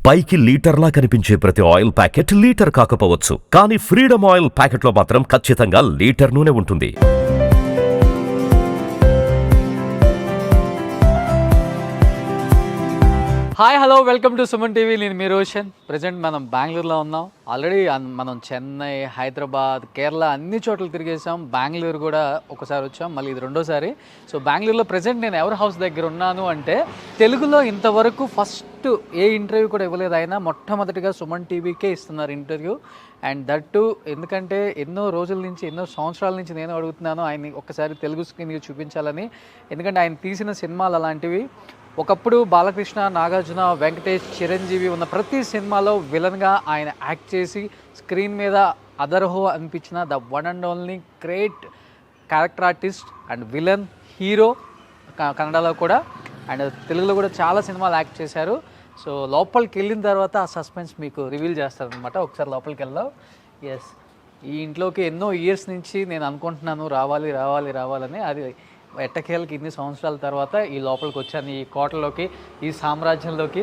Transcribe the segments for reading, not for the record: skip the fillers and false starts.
పైకి లీటర్లా కనిపించే ప్రతి ఆయిల్ ప్యాకెట్ లీటర్ కాకపోవచ్చు, కానీ ఫ్రీడమ్ ఆయిల్ ప్యాకెట్లో మాత్రం ఖచ్చితంగా లీటర్ నూనె ఉంటుంది. Hi hello welcome to Suman TV. నేను మీ రోషన్. ప్రజెంట్ మనం బెంగళూరులో ఉన్నాం. ఆల్రెడీ మనం చెన్నై, హైదరాబాద్, కేరళ అన్ని చోట్ల తిరిగేసాం. బెంగళూరు కూడా ఒకసారి వచ్చాం, మళ్ళీ ఇది రెండోసారి. సో బెంగళూరులో ప్రజెంట్ నేను ఎవరి హౌస్ దగ్గర ఉన్నాను అంటే, తెలుగులో ఇంతవరకు ఫస్ట్ ఏ ఇంటర్వ్యూ కూడా ఇవ్వలేదు ఆయన. మొట్టమొదటిగా సుమన్ టీవీకే ఇస్తున్నారు ఇంటర్వ్యూ. అండ్ దట్టు ఎందుకంటే ఎన్నో రోజుల నుంచి, ఎన్నో సంవత్సరాల నుంచి నేను అడుగుతున్నాను ఆయన్ని ఒక్కసారి తెలుగు స్క్రీన్ చూపించాలని. ఎందుకంటే ఆయన తీసిన సినిమాలు అలాంటివి. ఒకప్పుడు బాలకృష్ణ, నాగార్జున, వెంకటేష్, చిరంజీవి ఉన్న ప్రతి సినిమాలో విలన్గా ఆయన యాక్ట్ చేసి స్క్రీన్ మీద అదర్హో అనిపించిన the one and only great character artist and villain hero కన్నడలో కూడా, అండ్ తెలుగులో కూడా చాలా సినిమాలు యాక్ట్ చేశారు. సో లోపలికి వెళ్ళిన తర్వాత ఆ సస్పెన్స్ మీకు రివీల్ చేస్తారనమాట. ఒకసారి లోపలికి వెళ్దాం. ఎస్, ఈ ఇంట్లోకి ఎన్నో ఇయర్స్ నుంచి నేను అనుకుంటున్నాను రావాలని. అది ఎట్టకేళ్ళకి ఇన్ని సంవత్సరాల తర్వాత ఈ లోపలికి వచ్చాను, ఈ కోటలోకి, ఈ సామ్రాజ్యంలోకి.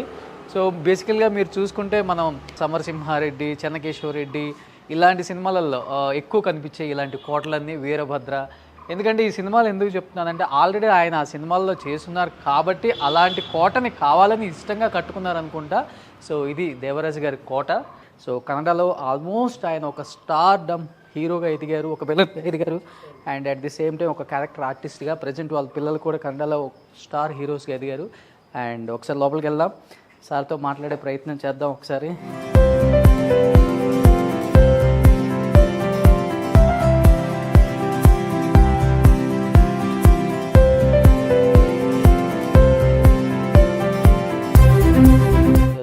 సో బేసికల్గా మీరు చూసుకుంటే మనం సమరసింహారెడ్డి, చెన్నకేశవరెడ్డి ఇలాంటి సినిమాలలో ఎక్కువ కనిపించే ఇలాంటి కోటలన్నీ, వీరభద్ర. ఎందుకంటే ఈ సినిమాలు ఎందుకు చెప్తున్నానంటే, ఆల్రెడీ ఆయన ఆ సినిమాల్లో చేస్తున్నారు కాబట్టి అలాంటి కోటని కావాలని ఇష్టంగా కట్టుకున్నారు అనుకుంటా. సో ఇది దేవరాజు గారి కోట. సో కన్నడలో ఆల్మోస్ట్ ఆయన ఒక స్టార్ డమ్ హీరోగా ఎదిగారు, ఒక విలన్గా ఎదిగారు, and at the same time ఒక క్యారెక్టర్ ఆర్టిస్ట్గా. ప్రజెంట్ వాళ్ళ పిల్లలు కూడా కన్నడలో స్టార్ హీరోస్గా ఎదిగారు. అండ్ ఒకసారి లోపలికి వెళ్దాం, సార్తో మాట్లాడే ప్రయత్నం చేద్దాం ఒకసారి.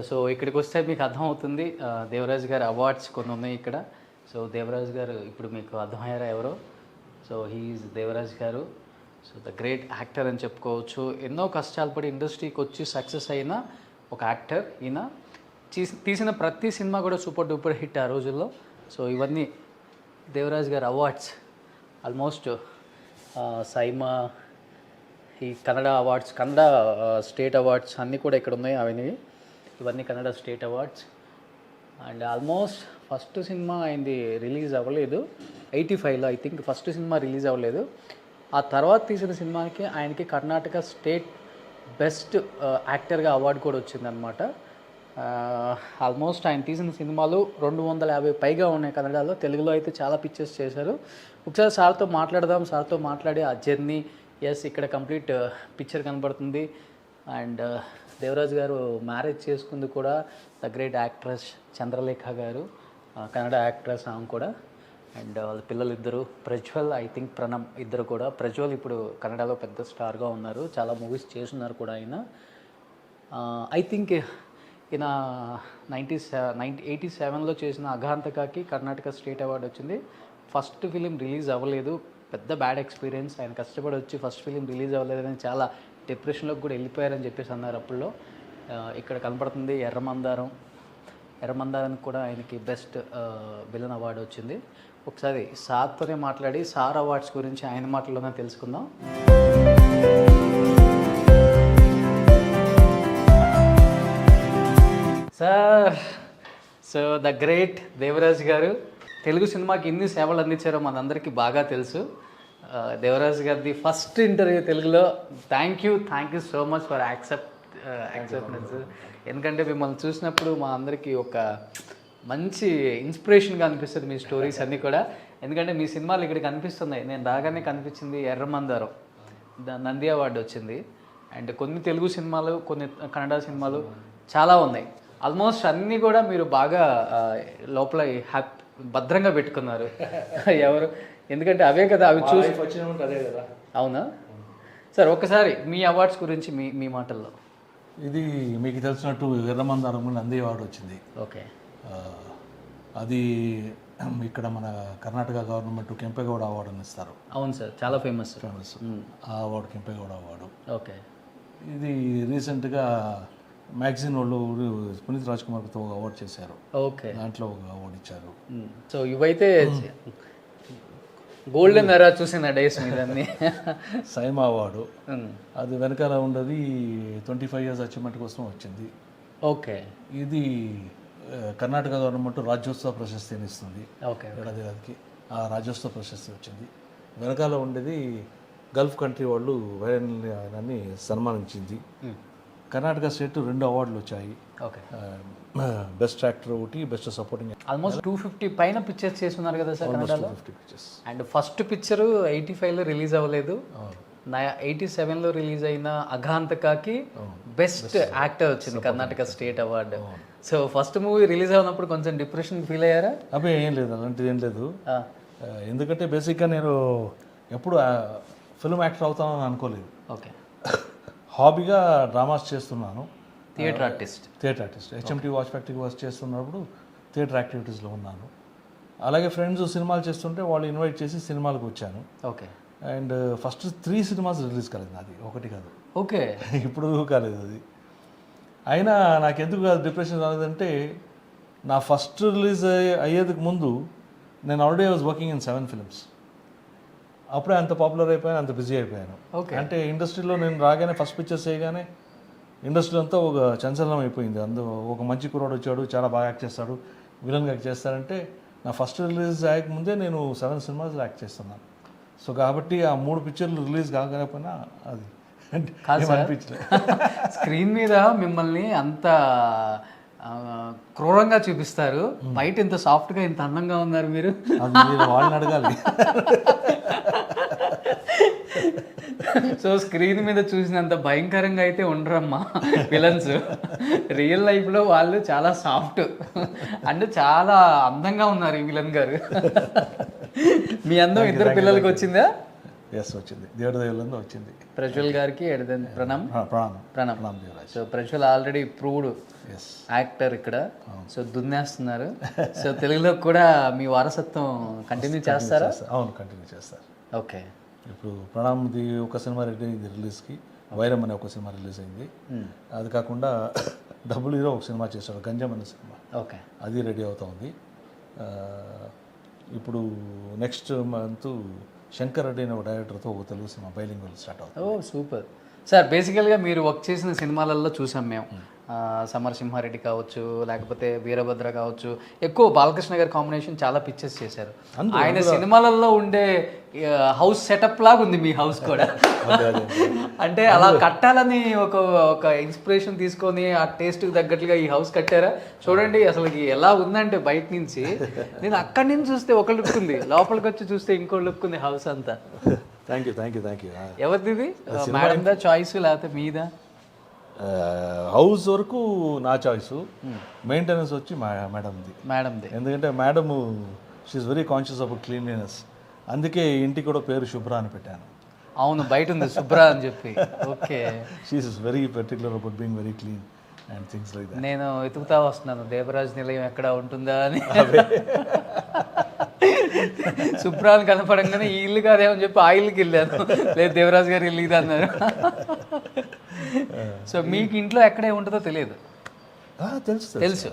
సో ఇక్కడికి వస్తే మీకు అర్థమవుతుంది, దేవరాజు గారి అవార్డ్స్ కొన్ని ఉన్నాయి ఇక్కడ. సో దేవరాజు గారు ఇప్పుడు మీకు అర్థమయ్యారా ఎవరో? సో హీఈస్ దేవరాజు గారు. సో ద గ్రేట్ యాక్టర్ అని చెప్పుకోవచ్చు. ఎన్నో కష్టాలు పడి ఇండస్ట్రీకి వచ్చి సక్సెస్ అయిన ఒక యాక్టర్ ఈయన. తీసిన ప్రతి సినిమా కూడా సూపర్ డూపర్ హిట్ ఆ రోజుల్లో. సో ఇవన్నీ దేవరాజు గారి అవార్డ్స్. ఆల్మోస్ట్ సైమా, ఈ Kannada awards, Kannada state awards అన్నీ కూడా ఇక్కడ ఉన్నాయి. ఇవన్నీ Kannada state awards. And almost first cinema ఆయనది రిలీజ్ అవ్వలేదు, 85లో I think first cinema release అవ్వలేదు. ఆ తర్వాత తీసిన సినిమాకి ఆయనకి కర్ణాటక స్టేట్ బెస్ట్ యాక్టర్గా అవార్డు కూడా వచ్చిందనమాట. ఆల్మోస్ట్ ఆయన తీసిన సినిమాలు 250 పైగా ఉన్నాయి కన్నడలో. తెలుగులో అయితే చాలా పిక్చర్స్ చేశారు. ఒకసారి సార్తో మాట్లాడదాం. సార్తో మాట్లాడి ఆ జర్నీ. ఎస్, ఇక్కడ కంప్లీట్ పిక్చర్ కనబడుతుంది. అండ్ దేవరాజు గారు మ్యారేజ్ చేసుకుంది కూడా ద గ్రేట్ యాక్ట్రెస్ చంద్రలేఖ గారు, కన్నడ యాక్ట్రెస్ ఆమె కూడా. అండ్ వాళ్ళ పిల్లలు ఇద్దరు, ప్రజ్వల్, ఐ థింక్ ప్రణమ్, ఇద్దరు కూడా. ప్రజ్వల్ ఇప్పుడు కన్నడలో పెద్ద స్టార్గా ఉన్నారు, చాలా మూవీస్ చేస్తున్నారు కూడా ఆయన. ఐ థింక్ ఈయన 1987లో చేసిన అఘాంతకాకి కర్ణాటక స్టేట్ అవార్డు వచ్చింది. ఫస్ట్ ఫిలిం రిలీజ్ అవ్వలేదు, పెద్ద బ్యాడ్ ఎక్స్పీరియన్స్. ఆయన కష్టపడి వచ్చి ఫస్ట్ ఫిలిం రిలీజ్ అవ్వలేదని చాలా డిప్రెషన్లోకి కూడా వెళ్ళిపోయారని చెప్పేసి అన్నారు అప్పుల్లో. ఇక్కడ కనపడుతుంది ఎర్రమందారానికి కూడా ఆయనకి బెస్ట్ విలన్ అవార్డు వచ్చింది. ఒకసారి సార్తోనే మాట్లాడి సార్ అవార్డ్స్ గురించి ఆయన మాటల్లోనే తెలుసుకుందాం. Sir, so the great Devaraju గారు తెలుగు సినిమాకి ఎన్ని సేవలు అందించారో మనందరికీ బాగా తెలుసు. దేవరాజు గారిది ఫస్ట్ ఇంటర్వ్యూ తెలుగులో. Thank you so much for acceptance. ఎందుకంటే మిమ్మల్ని చూసినప్పుడు మా అందరికీ ఒక మంచి ఇన్స్పిరేషన్గా అనిపిస్తుంది మీ స్టోరీస్ అన్నీ కూడా. ఎందుకంటే మీ సినిమాలు ఇక్కడ కనిపిస్తున్నాయి. నేను రాగానే కనిపించింది ఎర్రమందారం, నంది అవార్డు వచ్చింది. అండ్ కొన్ని తెలుగు సినిమాలు, కొన్ని కన్నడ సినిమాలు చాలా ఉన్నాయి. ఆల్మోస్ట్ అన్నీ కూడా మీరు బాగా లోపల భద్రంగా పెట్టుకున్నారు. ఎవరు? ఎందుకంటే అవే కదా, అవి చూసి అదే కదా. అవునా సార్? ఒక్కసారి మీ అవార్డ్స్ గురించి మీ మాటల్లో. ఇది మీకు తెలిసినట్టు ఎర్రమందారం నంది అవార్డు వచ్చింది. ఓకే. అది ఇక్కడ మన కర్ణాటక గవర్నమెంట్ కెంపేగౌడ అవార్డు అని ఇస్తారు. అవును సార్, చాలా ఫేమస్. ఆ అవార్డు కెంపేగౌడ అవార్డు. ఓకే. ఇది రీసెంట్గా మ్యాగజైన్ వాళ్ళు పునీత్ రాజ్ కుమార్తో అవార్డు చేశారు. ఓకే. దాంట్లో ఒక అవార్డు ఇచ్చారు. సో ఇవైతే గోల్డెన్ ఎరా చూసిన డేస్ మీదన్నీ. సైమా అవార్డు అది వెనకాల ఉండదు, 25 years అచీవ్మెంట్ కోసం వచ్చింది. ఓకే ఇది కర్ణాటక గవర్నమెంట్ రాజ్యోత్సవ ప్రశస్తిని ఇస్తుంది ఓకే ఏడాదికి. ఆ రాజ్యోత్సవ ప్రశస్తి వచ్చింది. వెనకాల ఉండేది గల్ఫ్ కంట్రీ వాళ్ళు ఆయనని సన్మానించింది. కర్ణాటక స్టేట్ 2 అవార్డులు వచ్చాయి. ఓకే బెస్ట్ యాక్టర్ ఒకటి, బెస్ట్ సపోర్టింగ్ ఆల్మోస్ట్ 250 పైన పిక్చర్స్ చేస్తున్నారు కదా సార్ కన్నడలో. 50 పిక్చర్స్. అండ్ ఫస్ట్ పిక్చర్ 85లో రిలీజ్ అవ్వలేదు, 87లో రిలీజ్ అయిన అఘాంతకాకి బెస్ట్ యాక్టర్ వచ్చింది Karnataka state award. So first movie release అవునప్పుడు కొంచెం డిప్రెషన్ ఫీల్ అయ్యారా? అవి ఏం లేదు, అలాంటిది ఏం లేదు. ఎందుకంటే బేసిక్గా నేను ఎప్పుడు ఫిల్మ్ యాక్టర్ అవుతానని అనుకోలేదు. ఓకే హాబీగా డ్రామాస్ చేస్తున్నాను. Theatre artist. HMT watch factory work చేస్తున్నప్పుడు థియేటర్ యాక్టివిటీస్లో ఉన్నాను. అలాగే ఫ్రెండ్స్ సినిమాలు చేస్తుంటే వాళ్ళు ఇన్వైట్ చేసి సినిమాలకు వచ్చాను. Okay and first 3 cinemas release కాలేదు, అది ఒకటి కాదు. ఓకే ఇప్పుడు కాలేదు అది. అయినా నాకు ఎందుకు డిప్రెషన్ రాలేదంటే నా ఫస్ట్ రిలీజ్ అయ్యేందుకు ముందు నేను already was working in 7 films. అప్పుడే అంత పాపులర్ అయిపోయాను, అంత బిజీ అయిపోయాను. అంటే ఇండస్ట్రీలో నేను రాగానే ఫస్ట్ పిక్చర్స్ చేయగానే ఇండస్ట్రీ అంతా ఒక చంచలనం అయిపోయింది. ఒక మంచి కుర్రాడు వచ్చాడు, చాలా బాగా యాక్ట్ చేస్తాడు, విలన్గా యాక్ట్ చేస్తారంటే నా ఫస్ట్ రిలీజ్ అయ్యక ముందే నేను 7 సినిమాస్ యాక్ట్ చేస్తున్నాను. సో కాబట్టి ఆ 3 పిక్చర్లు రిలీజ్ కాకపోయినా అది అనిపించలేదు. స్క్రీన్ మీద మిమ్మల్ని అంత క్రూరంగా చూపిస్తారు, బయట ఇంత సాఫ్ట్గా ఇంత అందంగా ఉన్నారు మీరు. అది మీరు వాళ్ళని అడగాలి. సో స్క్రీన్ మీద చూసినంత భయంకరంగా అయితే ఉండరమ్మా విలన్స్. రియల్ లైఫ్లో వాళ్ళు చాలా సాఫ్ట్ అంటే చాలా అందంగా ఉన్నారు ఈ విలన్ గారు. మీ అందం 2 పిల్లలకి వచ్చిందా? ఎస్ వచ్చింది, దేవుడి దయవల్ల వచ్చింది. ప్రజ్వల్ గారికి Pranam. So Prajwal already proved actor ఇక్కడ. సో దున్నేస్తున్నారు. సో తెలుగులో కూడా మీ వారసత్వం కంటిన్యూ చేస్తారా? అవును, కంటిన్యూ చేస్తారు. ఓకే ఇప్పుడు ప్రణామ్ది ఒక సినిమా రెడీ అయింది రిలీజ్కి, వైరం అనే ఒక సినిమా రిలీజ్ అయింది. అది కాకుండా డబుల్ హీరో ఒక సినిమా చేశాడు, గంజం అనే సినిమా. ఓకే అది రెడీ అవుతా ఉంది. ఇప్పుడు నెక్స్ట్ మంత్ శంకర్ రెడ్డి అనే ఒక డైరెక్టర్తో ఒక తెలుగు సినిమా బైలింగ్వల్ స్టార్ట్ అవుతుంది. ఓ సూపర్ సార్. బేసికల్గా మీరు వర్క్ చేసిన సినిమాలలో చూసాం మేము, సమరసింహారెడ్డి కావచ్చు, లేకపోతే వీరభద్ర కావచ్చు, ఎక్కువ బాలకృష్ణ గారి కాంబినేషన్ చాలా పిక్చర్స్ చేశారు. ఆయన సినిమాలలో ఉండే హౌస్ సెటప్ లాగా ఉంది మీ హౌస్ కూడా. అంటే అలా కట్టాలని ఒక ఇన్స్పిరేషన్ తీసుకొని ఆ టేస్ట్కి తగ్గట్లుగా ఈ హౌస్ కట్టారా? చూడండి అసలు ఎలా ఉందంటే బయట నుంచి, నేను అక్కడి నుంచి చూస్తే ఒక లుక్ ఉంది, లోపలికి వచ్చి చూస్తే ఇంకో లుక్ ఉంది హౌస్ అంతా. Thank you. ఎవరిది ఇది? మేడందా చాయిస్ లేకపోతే మీదా? హౌస్ వరకు నా చాయిస్, మెయింటెనెన్స్ వచ్చి మేడంది. ఎందుకంటే madam she is very conscious of cleanliness. అందుకే ఇంటికి కూడా పేరు శుభ్ర అని పెట్టాను. అవును, బయట ఉంది శుభ్ర అని చెప్పి. Okay, she is very particular about being very clean and things like that. నేను వెతుకుతా వస్తున్నాను దేవరాజ్ నిలయం ఎక్కడ ఉంటుందా అని. శుభ్రాన్ని కనపడంగానే ఈ ఇల్లు కాదేమని చెప్పి ఆ ఇల్లుకి వెళ్ళాను. లేదు దేవరాజ్ గారి ఇల్లు ఇది అన్నారు. సో మీకు ఇంట్లో ఎక్కడే ఉంటుందో తెలియదు? తెలుసు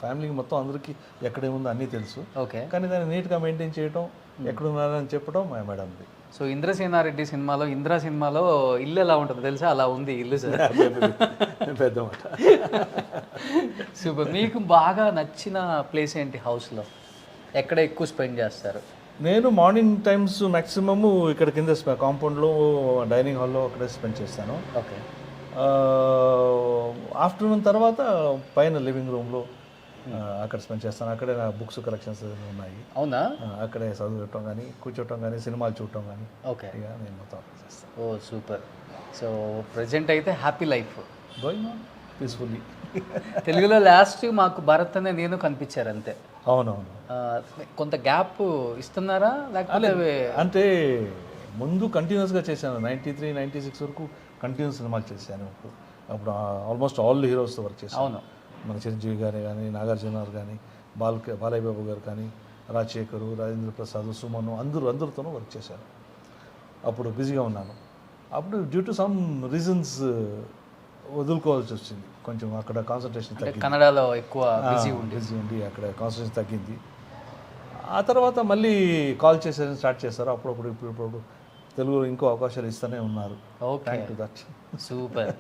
ఫ్యామిలీకి మొత్తం అందరికీ ఎక్కడేముందో అన్నీ తెలుసు. ఓకే, కానీ దాన్ని నీట్గా మెయింటైన్ చేయడం, ఎక్కడున్నారని చెప్పడం మా మేడంది. సో ఇంద్రసేనారెడ్డి సినిమాలో, ఇంద్ర సినిమాలో ఇల్లు ఎలా ఉంటుంది తెలుసా? అలా ఉంది ఇల్లు సార్. పెద్దమాట. సూపర్. మీకు బాగా నచ్చిన ప్లేస్ ఏంటి హౌస్లో? ఎక్కడ ఎక్కువ స్పెండ్ చేస్తారు? నేను మార్నింగ్ టైమ్స్ మ్యాక్సిమము ఇక్కడ కింద కాంపౌండ్లో, డైనింగ్ హాల్లో అక్కడే స్పెండ్ చేస్తాను. ఓకే. ఆఫ్టర్నూన్ తర్వాత పైన లివింగ్ రూమ్లో అక్కడ స్పెండ్ చేస్తాను. అక్కడే నా బుక్స్ కలెక్షన్స్ ఉన్నాయి. అవునా? అక్కడే చదవటం కానీ, కూర్చోటం కానీ, సినిమాలు చూడటం కానీ. ఓకే, ఇక నేను మొత్తం అక్కడ చేస్తాను. ఓ సూపర్. సో ప్రజెంట్ అయితే happy life going on peacefully. తెలుగులో లాస్ట్ మాకు భరత్ అనే నేను కనిపించారు అంతే. అవునవును. కొంత గ్యాప్ ఇస్తున్నారా లేకపోతే? అంటే ముందు కంటిన్యూస్గా చేశాను, 93, 96 వరకు కంటిన్యూస్ సినిమాలు చేశాను. అప్పుడు ఆల్మోస్ట్ ఆల్ హీరోస్తో వర్క్ చేశాను. అవును, మన చిరంజీవి గారు కానీ, నాగార్జున గారు కానీ, బాలయ్య బాబు గారు కానీ, రాజశేఖరు, రాజేంద్ర ప్రసాద్, సుమను, అందరితోనూ వర్క్ చేశాను. అప్పుడు బిజీగా ఉన్నాను. అప్పుడు డ్యూ టు సమ్ రీజన్స్ వదులుకోవాల్సి వచ్చింది. కొంచెం అక్కడ కాన్సన్ట్రేషన్ తగ్గింది. కన్నడలో ఎక్కువ బిజీ ఉండి అక్కడ కాన్సన్ట్రేషన్ తగ్గింది. ఆ తర్వాత మళ్ళీ కాల్ చేసేది స్టార్ట్ చేస్తారు. అప్పుడప్పుడు ఇప్పుడు తెలుగులో ఇంకో అవకాశాలు ఇస్తూనే ఉన్నారు. Okay, that super.